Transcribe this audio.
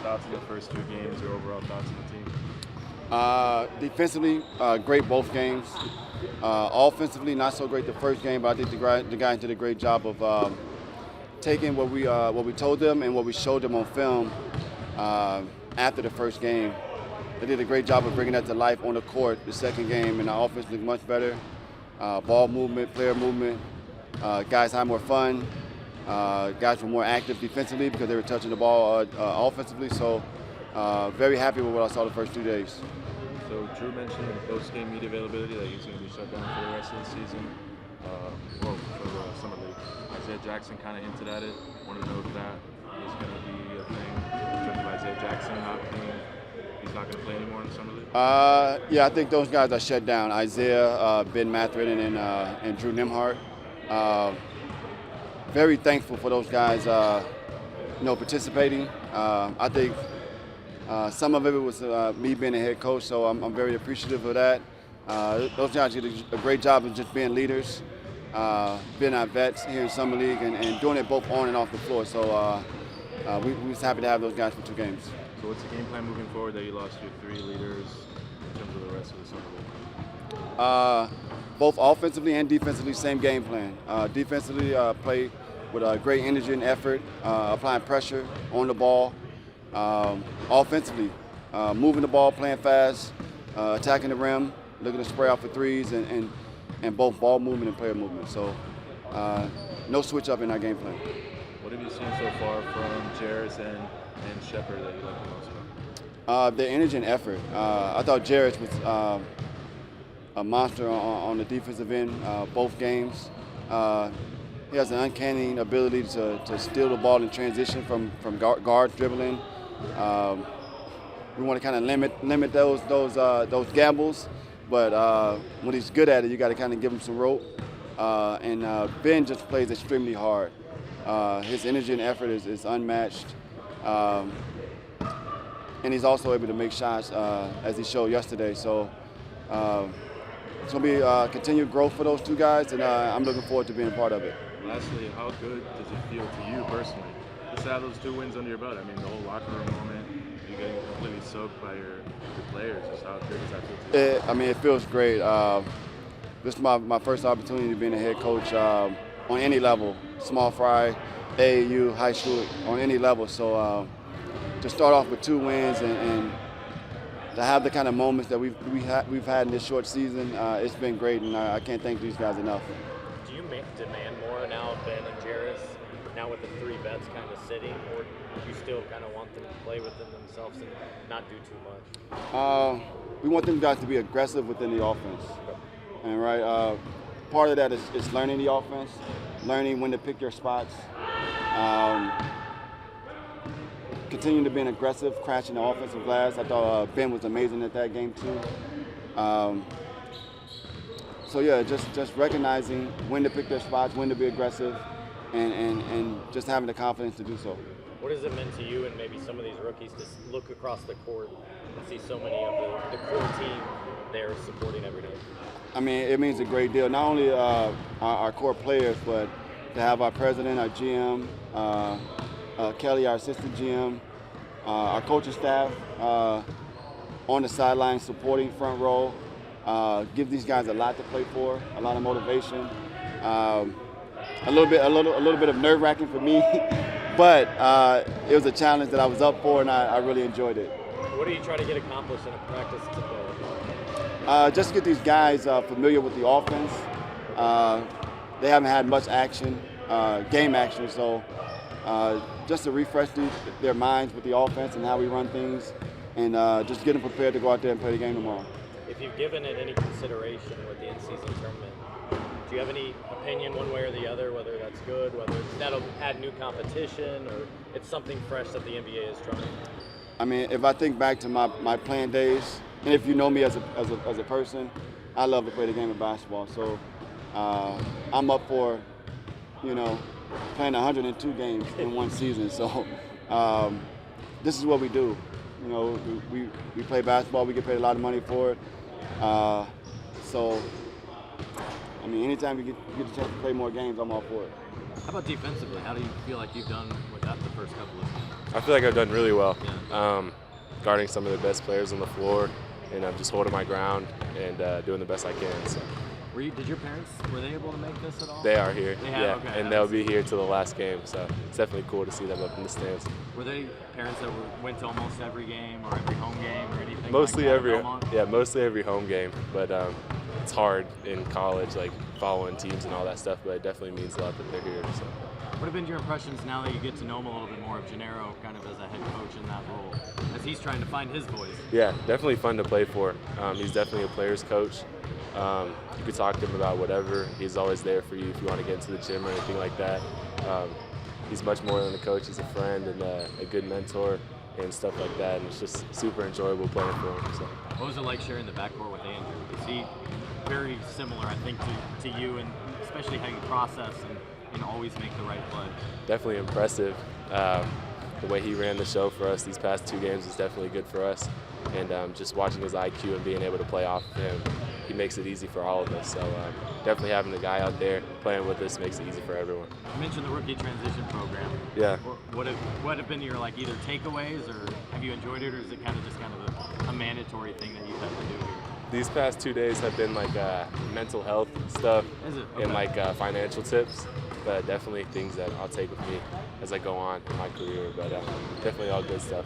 thoughts on the first two games, your overall thoughts on the team? Defensively, great both games. Offensively, not so great the first game, but I think the guys did a great job of taking what we told them and what we showed them on film after the first game. They did a great job of bringing that to life on the court the second game, and our offense looked much better. Ball movement, player movement, guys had more fun. Guys were more active defensively because they were touching the ball offensively. So very happy with what I saw the first 2 days. So Drew mentioned in the post-game media availability that he's going to be shut down for the rest of the season. For the summer league. Isaiah Jackson kind of hinted at it. Wanted to know if that is going to be a thing in terms of Isaiah Jackson he's not going to play anymore in the summer league. Yeah, I think those guys are shut down. Isaiah, Ben Sheppard, and Drew Nimhart. Very thankful for those guys, participating. I think some of it was me being a head coach, so I'm very appreciative of that. Those guys did a great job of just being leaders, being our vets here in Summer League, and doing it both on and off the floor. So we was happy to have those guys for 2 games. So what's the game plan moving forward that you lost your 3 leaders in terms of the rest of the Summer League? Both offensively and defensively, same game plan. Defensively, play with great energy and effort, applying pressure on the ball. Offensively, moving the ball, playing fast, attacking the rim, looking to spray out for threes, and both ball movement and player movement. So no switch up in our game plan. What have you seen so far from Jarris and Sheppard that you like the most about? Their energy and effort. I thought Jarris was a monster on the defensive end both games. He has an uncanny ability to steal the ball in transition from guard dribbling. We want to kind of limit those gambles, but when he's good at it, you got to kind of give him some rope. And Ben just plays extremely hard. His energy and effort is unmatched, and he's also able to make shots as he showed yesterday. So it's going to be continued growth for those 2 guys, and I'm looking forward to being a part of it. Lastly, how good does it feel to you personally just to have those 2 wins under your belt? I mean, the whole locker room moment, you're getting completely soaked by your players. Just how good does that feel to you? I mean, it feels great. This is my first opportunity to be a head coach on any level, small fry, AAU, high school, on any level. So to start off with 2 wins and to have the kind of moments that we've had in this short season, it's been great, and I can't thank these guys enough. Do you demand more now of Ben and Jarris, now with the 3 vets kind of sitting, or do you still kind of want them to play within themselves and not do too much? We want them guys to be aggressive within the offense, and part of that is learning the offense, learning when to pick your spots, continuing to be aggressive, crashing the offensive glass. I thought Ben was amazing at that game too. So yeah, just recognizing when to pick their spots, when to be aggressive, and just having the confidence to do so. What has it meant to you and maybe some of these rookies to look across the court and see so many of the core team there supporting every day? I mean, it means a great deal. Not only our core players, but to have our president, our GM, Kelly, our assistant GM, our coaching staff on the sideline supporting front row. Give these guys a lot to play for, a lot of motivation. A little bit of nerve-wracking for me, but it was a challenge that I was up for, and I really enjoyed it. What are you trying to get accomplished in a practice today? Just to get these guys familiar with the offense. They haven't had much action, game action, so just to refresh their minds with the offense and how we run things, and just get them prepared to go out there and play the game tomorrow. If you've given it any consideration with the in-season tournament, do you have any opinion one way or the other, whether that's good, whether that'll add new competition, or it's something fresh that the NBA is trying? I mean, if I think back to my playing days, and if you know me as a person, I love to play the game of basketball. So I'm up for, playing 102 games in one season. So this is what we do. We play basketball. We get paid a lot of money for it. So, I mean, anytime you get a chance to play more games, I'm all for it. How about defensively? How do you feel like you've done with that the first couple of games? I feel like I've done really well, Yeah. guarding some of the best players on the floor, and I'm just holding my ground and doing the best I can. So. Did your parents, were they able to make this at all? They are here, They have? yeah, Okay, and they'll be here till the last game. So it's definitely cool to see them up in the stands. Were they parents that went to almost every game or every home game or anything? Mostly like that every, at Belmont? yeah, mostly every home game. But it's hard in college, like following teams and all that stuff. But it definitely means a lot that they're here. So. What have been your impressions now that you get to know him a little bit more of Jannero, kind of as a head coach in that role, as he's trying to find his voice? Yeah, definitely fun to play for. He's definitely a player's coach. You could talk to him about whatever. He's always there for you if you want to get into the gym or anything like that. He's much more than a coach. He's a friend and a good mentor and stuff like that. And it's just super enjoyable playing for him. So. What was it like sharing the backcourt with Andrew? Is he very similar, I think, to you, and especially how you process and always make the right play? Definitely impressive. The way he ran the show for us these past 2 games is definitely good for us. And just watching his IQ and being able to play off of him, he makes it easy for all of us. So definitely having a guy out there playing with us makes it easy for everyone. You mentioned the rookie transition program. Yeah. What have been your either takeaways, or have you enjoyed it, or is it kind of a mandatory thing that you've had to do here? These past 2 days have been mental health stuff Is it? and Okay. financial tips, but definitely things that I'll take with me as I go on in my career. But definitely all good stuff.